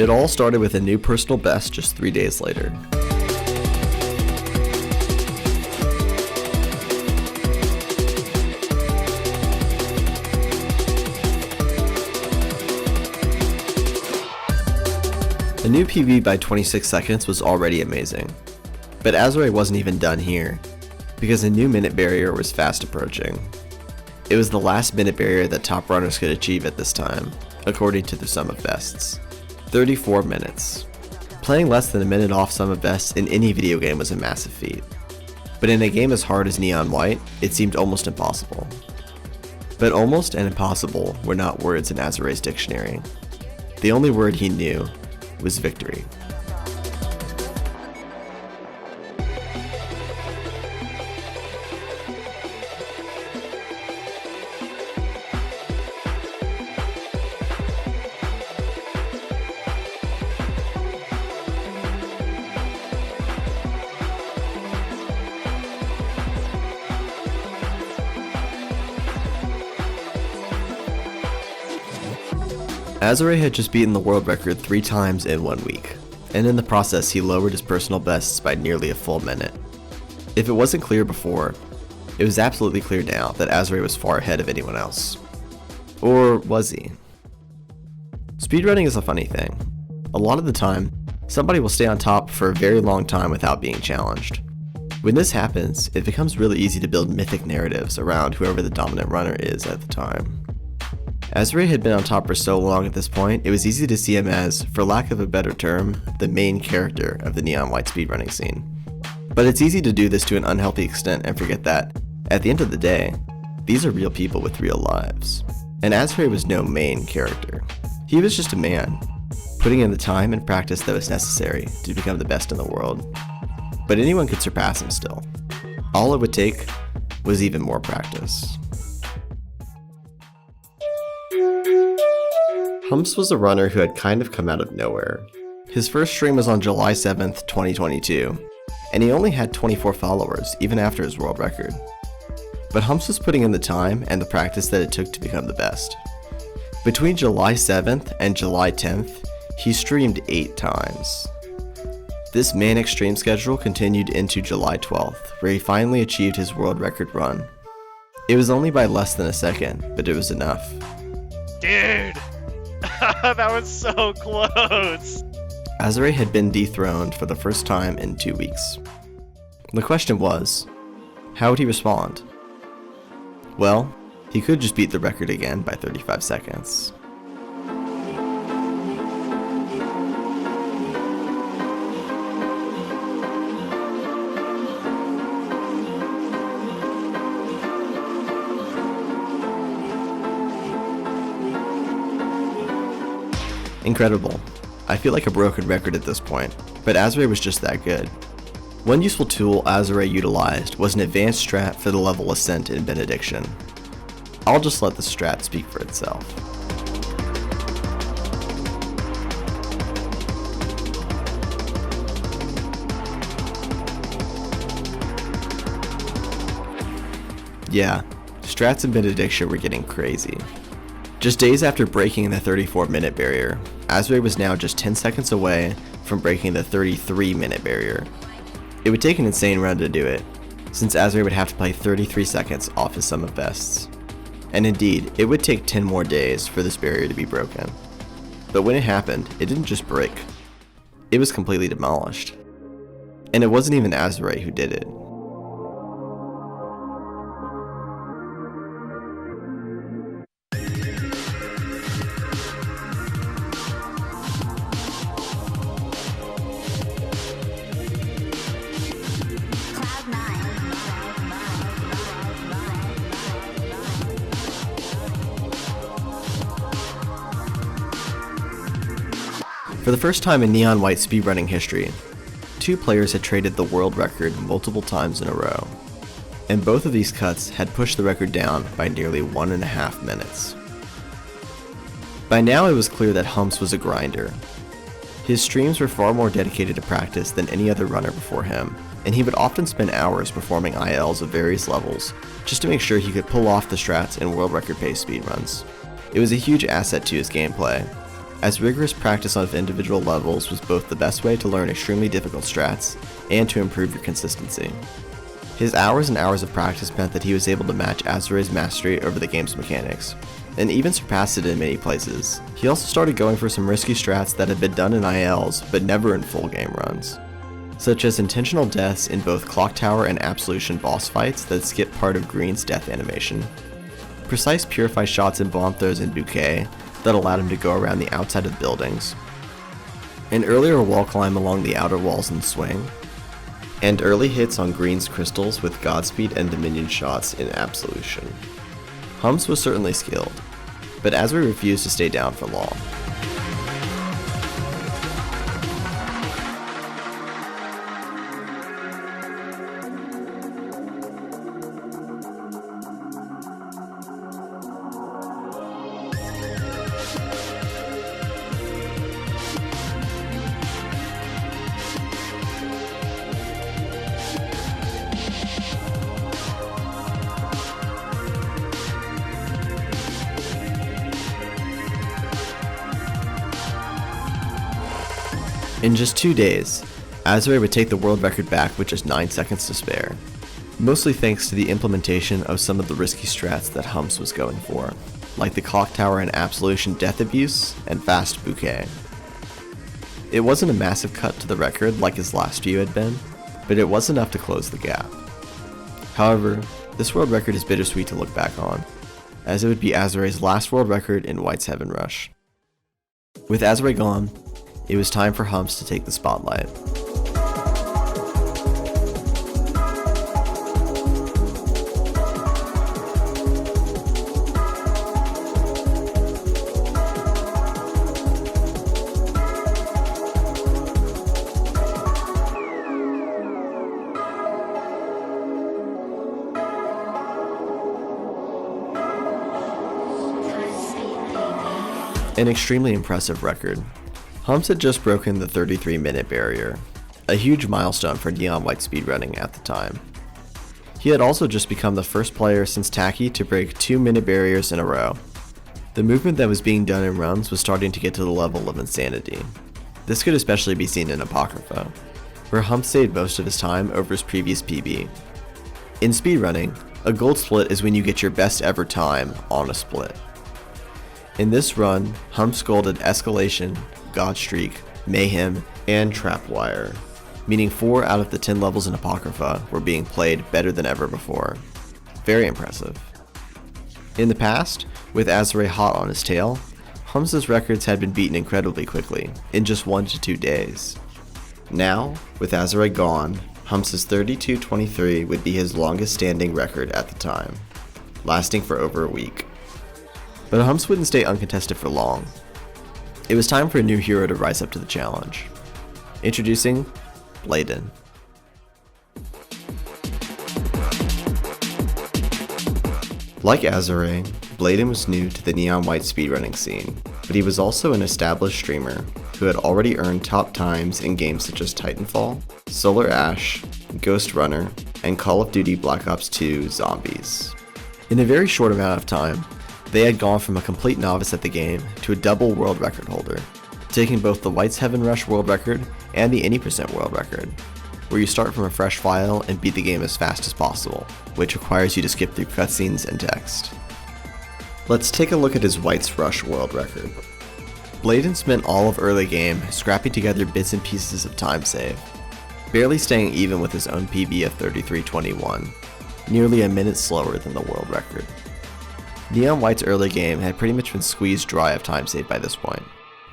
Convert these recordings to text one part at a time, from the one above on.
It all started with a new personal best just 3 days later. The new PB by 26 seconds was already amazing, but Azure wasn't even done here, because a new minute barrier was fast approaching. It was the last minute barrier that top runners could achieve at this time, according to the Sum of Bests. 34 minutes. Playing less than a minute off Sum of Bests in any video game was a massive feat, but in a game as hard as Neon White, it seemed almost impossible. But almost and impossible were not words in Azure's dictionary. The only word he knew was victory. Azure had just beaten the world record 3 times in 1 week, and in the process he lowered his personal bests by nearly a full minute. If it wasn't clear before, it was absolutely clear now that Azure was far ahead of anyone else. Or was he? Speedrunning is a funny thing. A lot of the time, somebody will stay on top for a very long time without being challenged. When this happens, it becomes really easy to build mythic narratives around whoever the dominant runner is at the time. Azure had been on top for so long at this point, it was easy to see him as, for lack of a better term, the main character of the Neon White speedrunning scene. But it's easy to do this to an unhealthy extent and forget that, at the end of the day, these are real people with real lives. And Azure was no main character. He was just a man, putting in the time and practice that was necessary to become the best in the world. But anyone could surpass him still. All it would take was even more practice. Humps was a runner who had kind of come out of nowhere. His first stream was on July 7th, 2022, and he only had 24 followers even after his world record. But Humps was putting in the time and the practice that it took to become the best. Between July 7th and July 10th, he streamed 8 times. This manic stream schedule continued into July 12th, where he finally achieved his world record run. It was only by less than a second, but it was enough. Dude! That was so close! Azure had been dethroned for the first time in 2 weeks. The question was, how would he respond? Well, he could just beat the record again by 35 seconds. Incredible. I feel like a broken record at this point, but Azure was just that good. One useful tool Azure utilized was an advanced strat for the level Ascent in Benediction. I'll just let the strat speak for itself. Yeah, strats in Benediction were getting crazy. Just days after breaking the 34-minute barrier, Azure was now just 10 seconds away from breaking the 33-minute barrier. It would take an insane run to do it, since Azure would have to play 33 seconds off his Sum of Bests. And indeed, it would take 10 more days for this barrier to be broken. But when it happened, it didn't just break. It was completely demolished. And it wasn't even Azure who did it. For the first time in Neon White speedrunning history, 2 players had traded the world record multiple times in a row, and both of these cuts had pushed the record down by nearly 1.5 minutes. By now it was clear that Humps was a grinder. His streams were far more dedicated to practice than any other runner before him, and he would often spend hours performing ILs of various levels just to make sure he could pull off the strats in world record pace speedruns. It was a huge asset to his gameplay, as rigorous practice on individual levels was both the best way to learn extremely difficult strats and to improve your consistency. His hours and hours of practice meant that he was able to match Azure's mastery over the game's mechanics, and even surpassed it in many places. He also started going for some risky strats that had been done in ILs but never in full game runs, such as intentional deaths in both Clock Tower and Absolution boss fights that skip part of Green's death animation, precise Purify shots and bomb throws in Bouquet that allowed him to go around the outside of buildings, an earlier wall climb along the outer walls in Swing, and early hits on Green's crystals with Godspeed and Dominion shots in Absolution. Humps was certainly skilled, but Azure refused to stay down for long. In just 2 days, Azure would take the world record back with just 9 seconds to spare, mostly thanks to the implementation of some of the risky strats that Humps was going for, like the Clock Tower and Absolution Death Abuse and Fast Bouquet. It wasn't a massive cut to the record like his last few had been, but it was enough to close the gap. However, this world record is bittersweet to look back on, as it would be Azure's last world record in White's Heaven Rush. With Azure gone, it was time for Humps to take the spotlight. An extremely impressive record. Humps had just broken the 33-minute barrier, a huge milestone for Neon White speedrunning at the time. He had also just become the first player since Taki to break 2-minute barriers in a row. The movement that was being done in runs was starting to get to the level of insanity. This could especially be seen in Apocrypha, where Humps saved most of his time over his previous PB. In speedrunning, a gold split is when you get your best ever time on a split. In this run, Humps golded Escalation, Godstreak, Mayhem, and Trapwire, meaning 4 out of the 10 levels in Apocrypha were being played better than ever before. Very impressive. In the past, with Azure hot on his tail, Humps' records had been beaten incredibly quickly, in just 1 to 2 days. Now, with Azure gone, Humps' 32-23 would be his longest standing record at the time, lasting for over a week. But Humps wouldn't stay uncontested for long. It was time for a new hero to rise up to the challenge. Introducing Bladen. Like Azure, Bladen was new to the Neon White speedrunning scene, but he was also an established streamer who had already earned top times in games such as Titanfall, Solar Ash, Ghost Runner, and Call of Duty Black Ops 2 Zombies. In a very short amount of time, they had gone from a complete novice at the game to a double world record holder, taking both the White's Heaven Rush world record and the Any Percent world record, where you start from a fresh file and beat the game as fast as possible, which requires you to skip through cutscenes and text. Let's take a look at his White's Rush world record. Bladen spent all of early game scrapping together bits and pieces of time save, barely staying even with his own PB of 33:21, nearly a minute slower than the world record. Neon White's early game had pretty much been squeezed dry of time save by this point.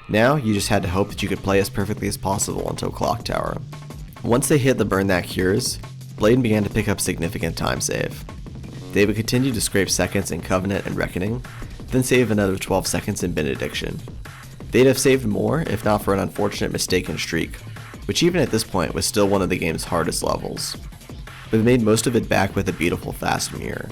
Now, you just had to hope that you could play as perfectly as possible until Clock Tower. Once they hit the Burn That Cures, Bladen began to pick up significant time save. They would continue to scrape seconds in Covenant and Reckoning, then save another 12 seconds in Benediction. They'd have saved more if not for an unfortunate mistaken streak, which even at this point was still one of the game's hardest levels, but they made most of it back with a beautiful fast mirror.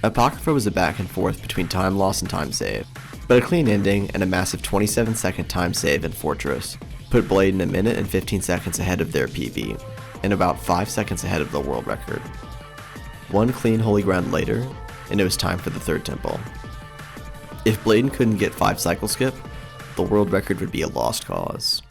Apocrypha was a back and forth between time loss and time save, but a clean ending and a massive 27-second time save in Fortress put Bladen a minute and 15 seconds ahead of their PB, and about 5 seconds ahead of the world record. One clean Holy Ground later, and it was time for the third temple. If Bladen couldn't get 5 cycle skip, the world record would be a lost cause.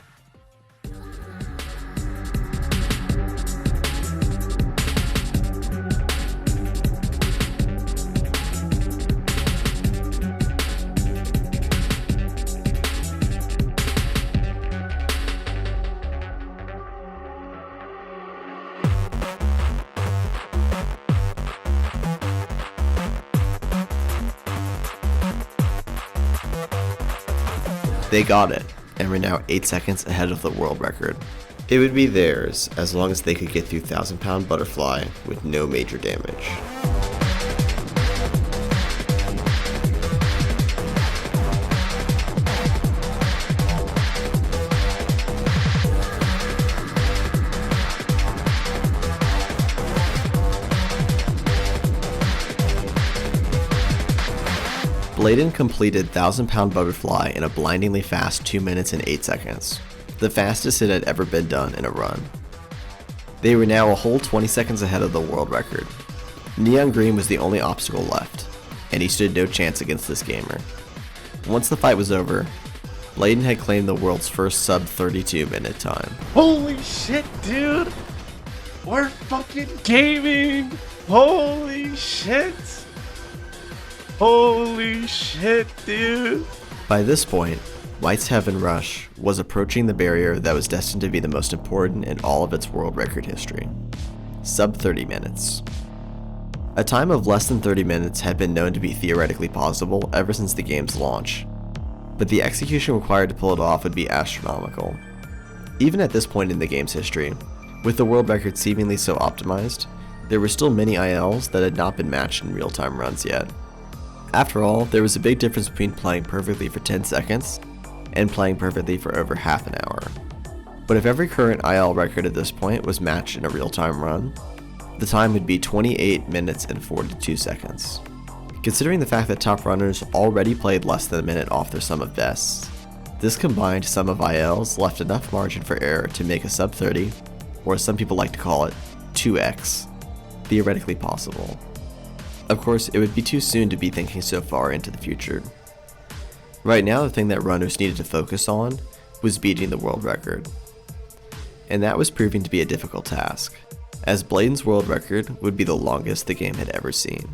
They got it, and were now 8 seconds ahead of the world record. It would be theirs as long as they could get through 1,000-pound butterfly with no major damage. Bladen completed 1,000-pound butterfly in a blindingly fast 2 minutes and 8 seconds, the fastest it had ever been done in a run. They were now a whole 20 seconds ahead of the world record. Neon Green was the only obstacle left, and he stood no chance against this gamer. Once the fight was over, Bladen had claimed the world's first sub 32 minute time. Holy shit, dude! We're fucking gaming! Holy shit! Holy shit, dude! By this point, White's Heaven Rush was approaching the barrier that was destined to be the most important in all of its world record history. Sub 30 minutes. A time of less than 30 minutes had been known to be theoretically possible ever since the game's launch, but the execution required to pull it off would be astronomical. Even at this point in the game's history, with the world record seemingly so optimized, there were still many ILs that had not been matched in real-time runs yet. After all, there was a big difference between playing perfectly for 10 seconds and playing perfectly for over half an hour. But if every current IL record at this point was matched in a real-time run, the time would be 28 minutes and 42 seconds. Considering the fact that top runners already played less than a minute off their sum of bests, this combined sum of ILs left enough margin for error to make a sub 30, or as some people like to call it, 2x, theoretically possible. Of course, it would be too soon to be thinking so far into the future. Right now, the thing that runners needed to focus on was beating the world record. And that was proving to be a difficult task, as Bladen's world record would be the longest the game had ever seen.